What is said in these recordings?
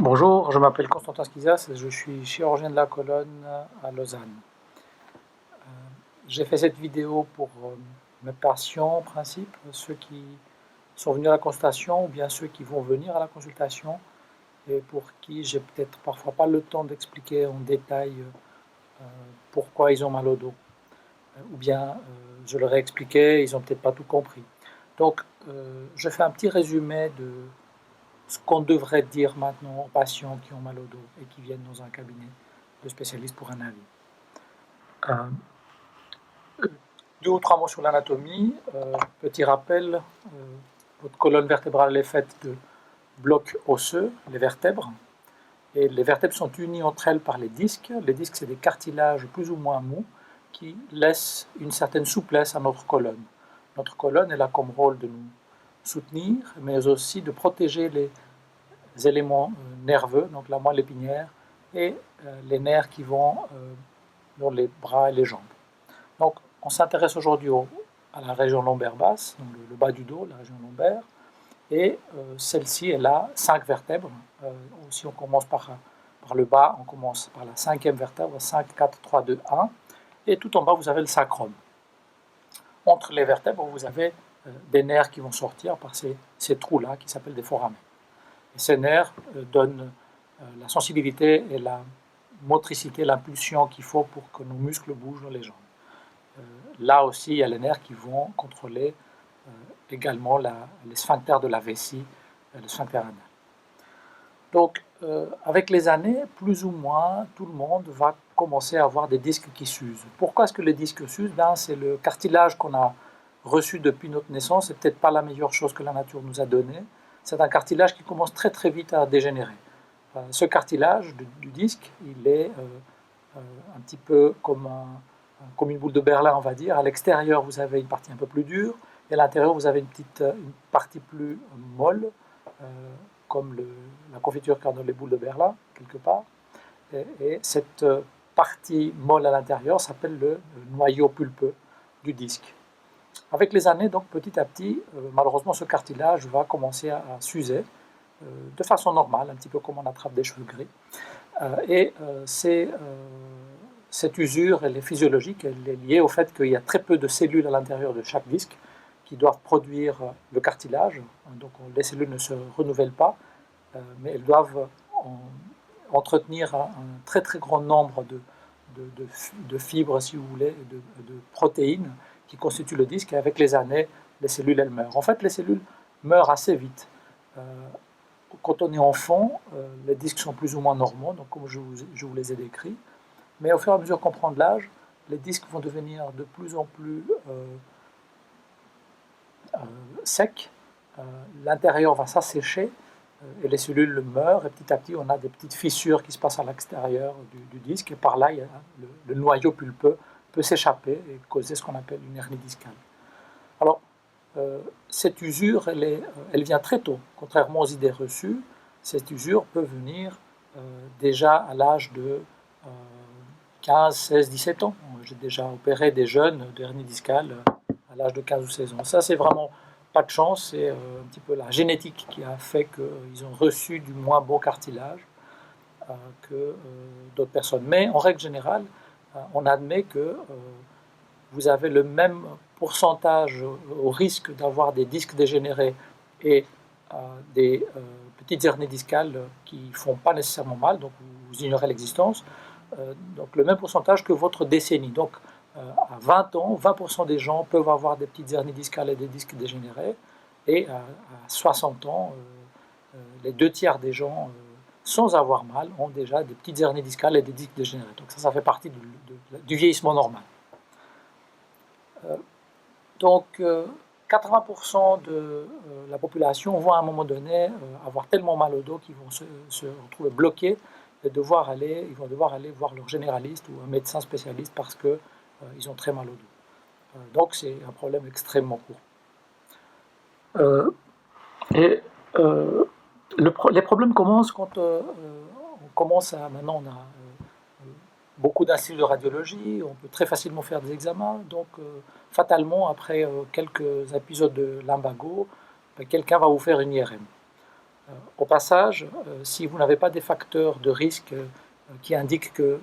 Bonjour, je m'appelle Constantin Schizas et je suis chirurgien de la colonne à Lausanne. J'ai fait cette vidéo pour mes patients en principe, ceux qui sont venus à la consultation ou bien ceux qui vont venir à la consultation et pour qui j'ai peut-être parfois pas le temps d'expliquer en détail pourquoi ils ont mal au dos. Ou bien je leur ai expliqué, ils n'ont peut-être pas tout compris. Donc je fais un petit résumé de ce qu'on devrait dire maintenant aux patients qui ont mal au dos et qui viennent dans un cabinet de spécialistes pour un avis. Deux ou trois mots sur l'anatomie. Petit rappel, votre colonne vertébrale est faite de blocs osseux, les vertèbres, et les vertèbres sont unies entre elles par les disques. Les disques, c'est des cartilages plus ou moins mous qui laissent une certaine souplesse à notre colonne. Notre colonne, elle a comme rôle de nous soutenir, mais aussi de protéger les éléments nerveux, donc la moelle épinière, et les nerfs qui vont dans les bras et les jambes. Donc, on s'intéresse aujourd'hui à la région lombaire basse, donc le bas du dos, la région lombaire, et celle-ci, elle a 5 vertèbres. Si on commence par le bas, on commence par la cinquième vertèbre, 5, 4, 3, 2, 1, et tout en bas, vous avez le sacrum. Entre les vertèbres, vous avez des nerfs qui vont sortir par ces trous-là, qui s'appellent des foramen. Et ces nerfs donnent la sensibilité et la motricité, l'impulsion qu'il faut pour que nos muscles bougent dans les jambes. Là aussi, il y a les nerfs qui vont contrôler également les sphincters de la vessie, le sphincter anal. Donc, avec les années, plus ou moins, tout le monde va commencer à avoir des disques qui s'usent. Pourquoi est-ce que les disques s'usent? C'est le cartilage qu'on a reçu depuis notre naissance, c'est peut-être pas la meilleure chose que la nature nous a donnée. C'est un cartilage qui commence très très vite à dégénérer. Ce cartilage du disque, il est un petit peu comme une boule de Berlin, on va dire. À l'extérieur, vous avez une partie un peu plus dure, et à l'intérieur, vous avez une partie plus molle, comme la confiture qui a dans les boules de Berlin, quelque part. Et cette partie molle à l'intérieur s'appelle le noyau pulpeux du disque. Avec les années, donc petit à petit, malheureusement, ce cartilage va commencer à s'user de façon normale, un petit peu comme on attrape des cheveux gris. Cette usure, elle est physiologique, elle est liée au fait qu'il y a très peu de cellules à l'intérieur de chaque disque qui doivent produire le cartilage. Donc les cellules ne se renouvellent pas, mais elles doivent entretenir un très très grand nombre de fibres, si vous voulez, de protéines qui constituent le disque, et avec les années, les cellules, elles meurent. En fait, les cellules meurent assez vite. Quand on est enfant, les disques sont plus ou moins normaux, donc comme je vous les ai décrits, mais au fur et à mesure qu'on prend de l'âge, les disques vont devenir de plus en plus secs, l'intérieur va s'assécher, et les cellules meurent, et petit à petit, on a des petites fissures qui se passent à l'extérieur du disque, et par là, le noyau pulpeux peut s'échapper et causer ce qu'on appelle une hernie discale. Alors, cette usure, elle vient très tôt. Contrairement aux idées reçues, cette usure peut venir déjà à l'âge de 15, 16, 17 ans. J'ai déjà opéré des jeunes d'hernie discale à l'âge de 15 ou 16 ans. Ça, c'est vraiment pas de chance, c'est un petit peu la génétique qui a fait qu'ils ont reçu du moins bon cartilage que d'autres personnes. Mais en règle générale, on admet que vous avez le même pourcentage au risque d'avoir des disques dégénérés et des petites hernies discales qui ne font pas nécessairement mal, donc vous ignorez l'existence, donc le même pourcentage que votre décennie. Donc à 20 ans, 20% des gens peuvent avoir des petites hernies discales et des disques dégénérés, et à 60 ans, les 2 tiers des gens, sans avoir mal, ont déjà des petites hernies discales et des disques dégénérés. Donc ça fait partie du vieillissement normal. Donc 80% de la population vont à un moment donné avoir tellement mal au dos qu'ils vont se retrouver bloqués et ils vont devoir aller voir leur généraliste ou un médecin spécialiste parce qu'ils ont très mal au dos. Donc c'est un problème extrêmement courant. Les problèmes commencent quand maintenant on a beaucoup d'instituts de radiologie, on peut très facilement faire des examens, donc fatalement, après quelques épisodes de lumbago, quelqu'un va vous faire une IRM. Au passage, si vous n'avez pas des facteurs de risque qui indiquent que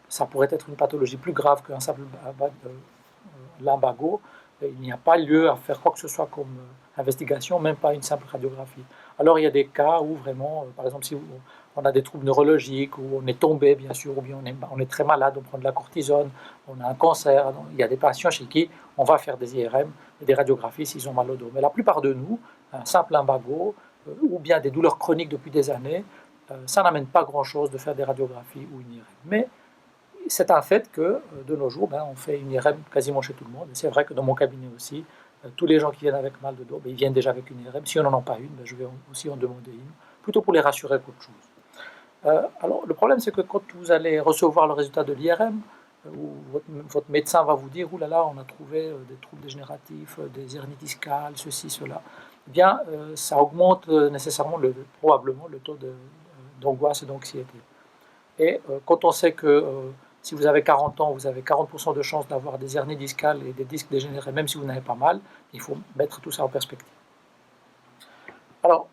ça pourrait être une pathologie plus grave qu'un simple lumbago, il n'y a pas lieu à faire quoi que ce soit comme investigation, même pas une simple radiographie. Alors il y a des cas où vraiment, par exemple, si on a des troubles neurologiques, où on est tombé, bien sûr, ou bien on est très malade, on prend de la cortisone, on a un cancer, il y a des patients chez qui on va faire des IRM et des radiographies s'ils ont mal au dos. Mais la plupart de nous, un simple lumbago, ou bien des douleurs chroniques depuis des années, ça n'amène pas grand-chose de faire des radiographies ou une IRM. Mais c'est un fait que de nos jours, on fait une IRM quasiment chez tout le monde. Et c'est vrai que dans mon cabinet aussi, tous les gens qui viennent avec mal de dos, ils viennent déjà avec une IRM. Si on n'en a pas une, je vais aussi en demander une, plutôt pour les rassurer qu'autre chose. Alors le problème, c'est que quand vous allez recevoir le résultat de l'IRM, votre médecin va vous dire, oulala, on a trouvé des troubles dégénératifs, des hernies discales, ceci, cela, eh bien, ça augmente nécessairement, probablement, le taux d'angoisse et d'anxiété. Et quand on sait que si vous avez 40 ans, vous avez 40% de chances d'avoir des hernies discales et des disques dégénérés, même si vous n'avez pas mal, il faut mettre tout ça en perspective. Alors,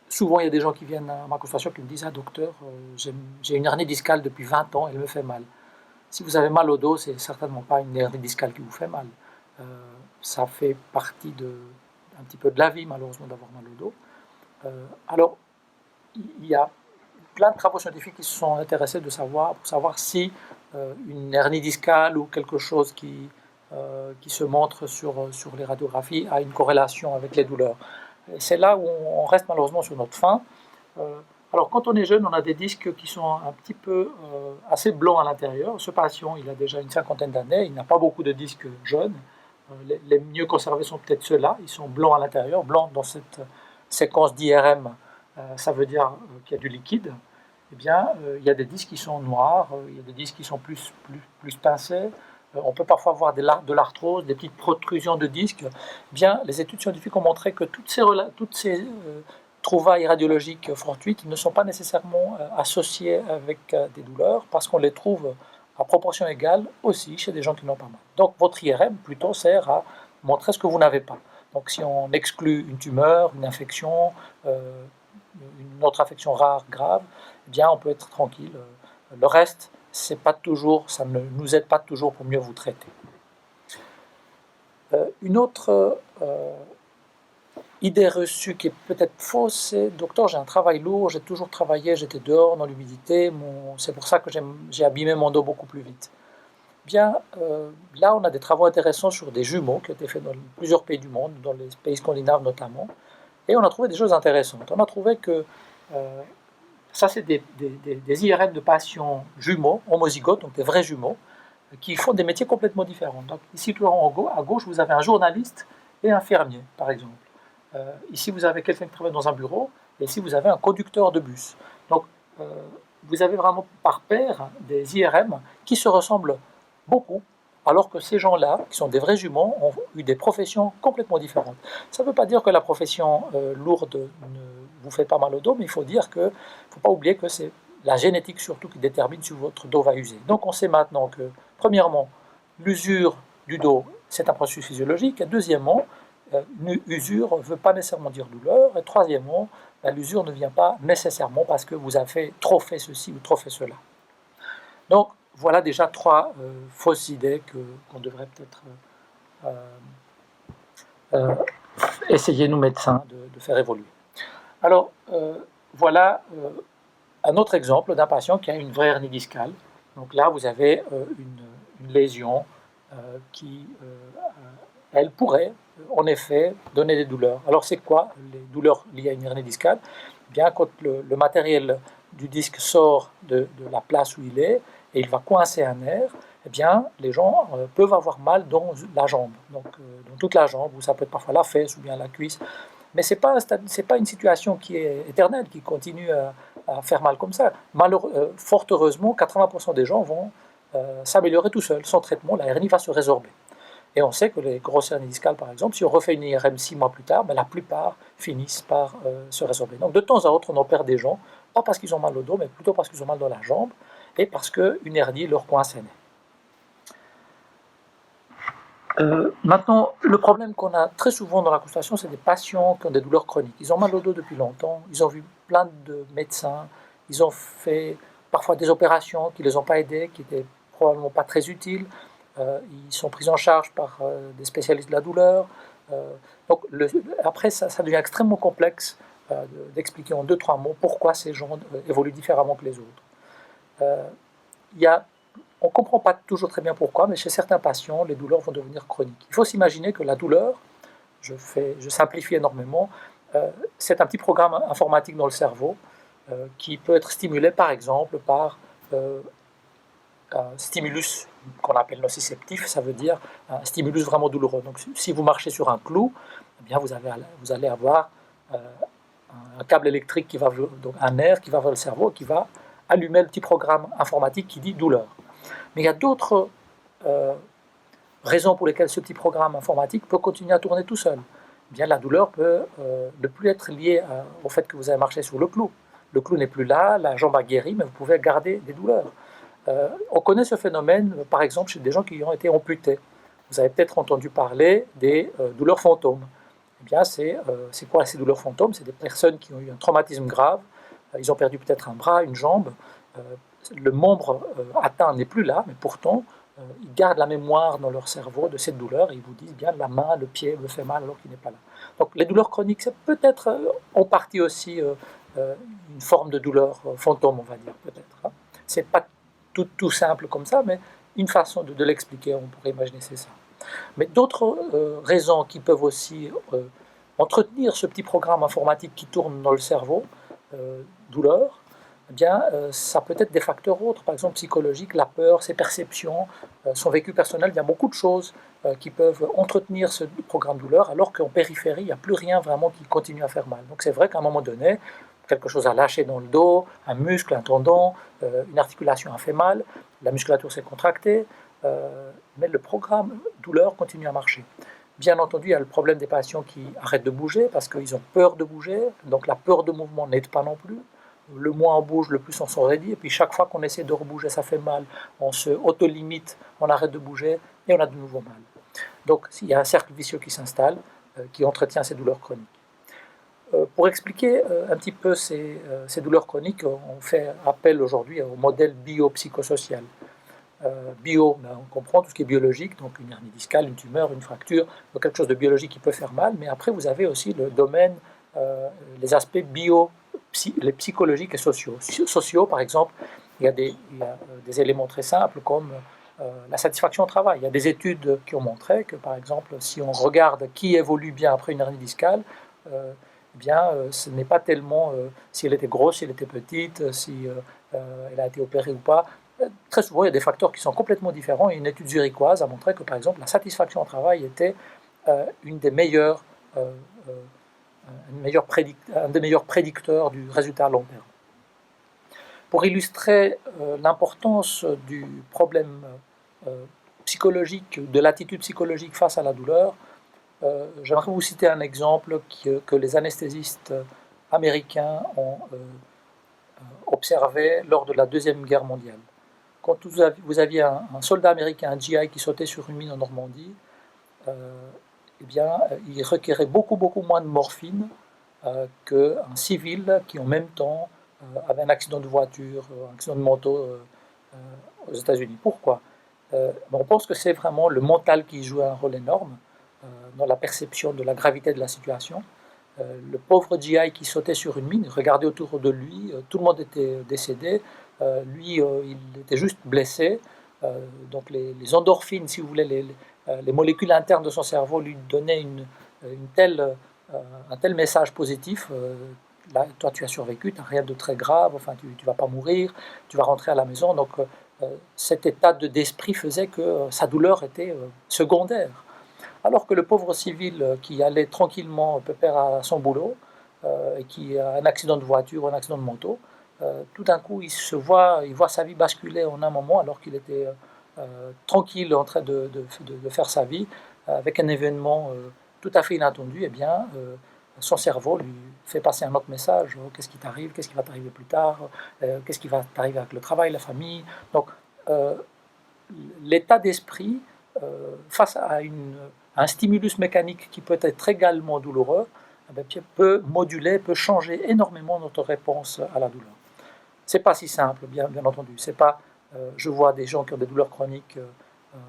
souvent, il y a des gens qui viennent à ma consultation qui me disent « Ah, docteur, j'ai une hernie discale depuis 20 ans, elle me fait mal. » Si vous avez mal au dos, c'est certainement pas une hernie discale qui vous fait mal. Ça fait partie un petit peu de la vie, malheureusement, d'avoir mal au dos. Alors, il y a plein de travaux scientifiques qui se sont intéressés pour savoir si une hernie discale ou quelque chose qui se montre sur les radiographies a une corrélation avec les douleurs. Et c'est là où on reste malheureusement sur notre faim. Alors quand on est jeune, on a des disques qui sont un petit peu assez blancs à l'intérieur. Ce patient, il a déjà une 50aine d'années, il n'a pas beaucoup de disques jaunes. Les mieux conservés sont peut-être ceux-là, ils sont blancs à l'intérieur, blancs dans cette séquence d'IRM, ça veut dire qu'il y a du liquide. Eh bien, il y a des disques qui sont noirs, il y a des disques qui sont plus pincés. On peut parfois avoir de l'arthrose, des petites protrusions de disques. Eh bien, les études scientifiques ont montré que toutes ces trouvailles radiologiques fortuites ne sont pas nécessairement associées avec des douleurs, parce qu'on les trouve à proportion égale aussi chez des gens qui n'ont pas mal. Donc votre IRM plutôt sert à montrer ce que vous n'avez pas. Donc si on exclut une tumeur, une infection, une autre infection rare, grave, eh bien on peut être tranquille. Le reste, ça ne nous aide pas toujours pour mieux vous traiter. Une autre idée reçue qui est peut-être fausse, c'est « Docteur, j'ai un travail lourd, j'ai toujours travaillé, j'étais dehors dans l'humidité, c'est pour ça que j'ai abîmé mon dos beaucoup plus vite. » Bien, là, on a des travaux intéressants sur des jumeaux qui ont été faits dans plusieurs pays du monde, dans les pays scandinaves notamment, et on a trouvé des choses intéressantes. On a trouvé que ça, c'est des IRM de patients jumeaux, homozygotes, donc des vrais jumeaux, qui font des métiers complètement différents. Donc, ici, tout à gauche, vous avez un journaliste et un fermier, par exemple. Ici, vous avez quelqu'un qui travaille dans un bureau, et ici, vous avez un conducteur de bus. Donc, vous avez vraiment par paire des IRM qui se ressemblent beaucoup, alors que ces gens-là, qui sont des vrais jumeaux, ont eu des professions complètement différentes. Ça ne veut pas dire que la profession lourde ne vous fait pas mal au dos, mais il faut dire que, faut pas oublier que c'est la génétique surtout qui détermine si votre dos va user. Donc on sait maintenant que, premièrement, l'usure du dos, c'est un processus physiologique, et deuxièmement, une usure ne veut pas nécessairement dire douleur, et troisièmement, l'usure ne vient pas nécessairement parce que vous avez trop fait ceci ou trop fait cela. Donc, voilà déjà trois fausses idées qu'on devrait peut-être essayer, nous médecins, de faire évoluer. Alors, voilà un autre exemple d'un patient qui a une vraie hernie discale. Donc là, vous avez une lésion qui, elle pourrait, en effet, donner des douleurs. Alors, c'est quoi les douleurs liées à une hernie discale? Eh bien, quand le matériel du disque sort de la place où il est, et il va coincer un nerf, eh bien, les gens peuvent avoir mal dans la jambe, donc dans toute la jambe, ou ça peut être parfois la fesse ou bien la cuisse. Mais ce n'est pas une situation qui est éternelle, qui continue à faire mal comme ça. Fort heureusement, 80% des gens vont s'améliorer tout seuls. Sans traitement, la hernie va se résorber. Et on sait que les grosses hernies discales, par exemple, si on refait une IRM 6 mois plus tard, la plupart finissent par se résorber. Donc de temps à autre, on en perd des gens, pas parce qu'ils ont mal au dos, mais plutôt parce qu'ils ont mal dans la jambe, et parce qu'une hernie leur coince un nerf. Maintenant, le problème qu'on a très souvent dans la consultation, c'est des patients qui ont des douleurs chroniques. Ils ont mal au dos depuis longtemps, ils ont vu plein de médecins, ils ont fait parfois des opérations qui ne les ont pas aidés, qui n'étaient probablement pas très utiles. Ils sont pris en charge par des spécialistes de la douleur. Donc après, ça devient extrêmement complexe d'expliquer en deux, trois mots pourquoi ces gens évoluent différemment que les autres. Il y a On ne comprend pas toujours très bien pourquoi, mais chez certains patients, les douleurs vont devenir chroniques. Il faut s'imaginer que la douleur, je simplifie énormément, c'est un petit programme informatique dans le cerveau qui peut être stimulé par exemple par un stimulus qu'on appelle nociceptif, ça veut dire un stimulus vraiment douloureux. Donc si vous marchez sur un clou, eh bien vous allez avoir un câble électrique qui va, donc un nerf qui va vers le cerveau, qui va allumer le petit programme informatique qui dit douleur. Mais il y a d'autres raisons pour lesquelles ce petit programme informatique peut continuer à tourner tout seul. Eh bien, la douleur peut ne plus être liée au fait que vous avez marché sur le clou. Le clou n'est plus là, la jambe a guéri, mais vous pouvez garder des douleurs. On connaît ce phénomène, par exemple, chez des gens qui ont été amputés. Vous avez peut-être entendu parler des douleurs fantômes. Eh bien, c'est quoi ces douleurs fantômes? C'est des personnes qui ont eu un traumatisme grave, ils ont perdu peut-être un bras, une jambe, le membre atteint n'est plus là, mais pourtant, ils gardent la mémoire dans leur cerveau de cette douleur et ils vous disent bien la main, le pied me fait mal alors qu'il n'est pas là. Donc les douleurs chroniques, c'est peut-être en partie aussi une forme de douleur fantôme, on va dire, peut-être. Hein. C'est pas tout simple comme ça, mais une façon de l'expliquer, on pourrait imaginer c'est ça. Mais d'autres raisons qui peuvent aussi entretenir ce petit programme informatique qui tourne dans le cerveau, douleur, eh bien, ça peut être des facteurs autres, par exemple psychologiques, la peur, ses perceptions, son vécu personnel. Il y a beaucoup de choses qui peuvent entretenir ce programme douleur, alors qu'en périphérie, il n'y a plus rien vraiment qui continue à faire mal. Donc c'est vrai qu'à un moment donné, quelque chose a lâché dans le dos, un muscle, un tendon, une articulation a fait mal, la musculature s'est contractée, mais le programme douleur continue à marcher. Bien entendu, il y a le problème des patients qui arrêtent de bouger parce qu'ils ont peur de bouger, donc la peur de mouvement n'aide pas non plus. Le moins on bouge, le plus on s'en raidit, et puis chaque fois qu'on essaie de rebouger, ça fait mal, on se auto-limite, on arrête de bouger, et on a de nouveau mal. Donc il y a un cercle vicieux qui s'installe, qui entretient ces douleurs chroniques. Pour expliquer un petit peu ces douleurs chroniques, on fait appel aujourd'hui au modèle biopsychosocial. Bio, ben on comprend tout ce qui est biologique, donc une hernie discale, une tumeur, une fracture, donc quelque chose de biologique qui peut faire mal, mais après vous avez aussi le domaine, les aspects les psychologiques et sociaux. Sociaux, par exemple, il y a des éléments très simples comme la satisfaction au travail. Il y a des études qui ont montré que, par exemple, si on regarde qui évolue bien après une hernie discale, eh bien, ce n'est pas tellement si elle était grosse, si elle était petite, si elle a été opérée ou pas. Très souvent, il y a des facteurs qui sont complètement différents. Et une étude zurichoise a montré que, par exemple, la satisfaction au travail était un des meilleurs prédicteurs du résultat à long terme. Pour illustrer l'importance du problème psychologique, de l'attitude psychologique face à la douleur, j'aimerais vous citer un exemple que les anesthésistes américains ont observé lors de la Deuxième Guerre mondiale. Quand vous aviez un soldat américain, un GI, qui sautait sur une mine en Normandie, eh bien, il requérait beaucoup moins de morphine qu'un civil qui, en même temps, avait un accident de voiture, un accident de moto aux États-Unis. Pourquoi? On pense que c'est vraiment le mental qui joue un rôle énorme dans la perception de la gravité de la situation. Le pauvre GI qui sautait sur une mine, regardait autour de lui, tout le monde était décédé, lui il était juste blessé, donc les endorphines, si vous voulez, les molécules internes de son cerveau lui donnaient un tel message positif, là, toi tu as survécu, tu n'as rien de très grave, enfin tu ne vas pas mourir, tu vas rentrer à la maison, donc cet état d'esprit faisait que sa douleur était secondaire. Alors que le pauvre civil qui allait tranquillement pépère à son boulot, et qui a un accident de voiture ou un accident de moto, tout d'un coup il voit sa vie basculer en un moment alors qu'il était tranquille en train de faire sa vie, avec un événement tout à fait inattendu, et bien son cerveau lui fait passer un autre message. Qu'est-ce qui t'arrive? Qu'est-ce qui va t'arriver plus tard? Qu'est-ce qui va t'arriver avec le travail, la famille? Donc l'état d'esprit face à un stimulus mécanique qui peut être également douloureux, peut moduler, peut changer énormément notre réponse à la douleur. C'est pas si simple, bien entendu. C'est pas, je vois des gens qui ont des douleurs chroniques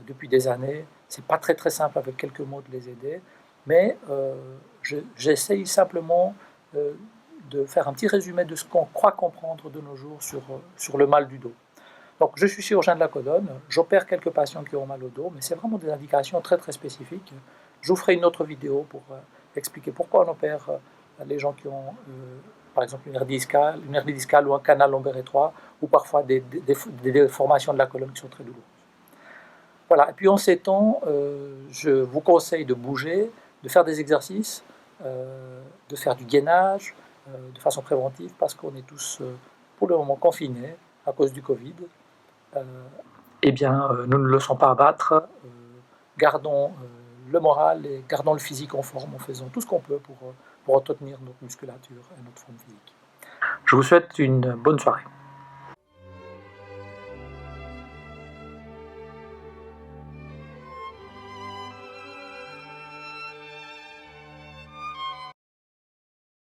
depuis des années. C'est pas très simple avec quelques mots de les aider, mais j'essaye simplement de faire un petit résumé de ce qu'on croit comprendre de nos jours sur le mal du dos. Donc, je suis chirurgien de la colonne, j'opère quelques patients qui ont mal au dos, mais c'est vraiment des indications très spécifiques. Je vous ferai une autre vidéo pour expliquer pourquoi on opère les gens qui ont, par exemple, une hernie discale ou un canal lombaire étroit, ou parfois des déformations de la colonne qui sont très douloureuses. Voilà, et puis en ces temps, je vous conseille de bouger, de faire des exercices, de faire du gainage, de façon préventive, parce qu'on est tous, pour le moment, confinés à cause du Covid. Eh bien, nous ne le laissons pas abattre, gardons le moral et gardons le physique en forme en faisant tout ce qu'on peut pour entretenir notre musculature et notre forme physique. Je vous souhaite une bonne soirée.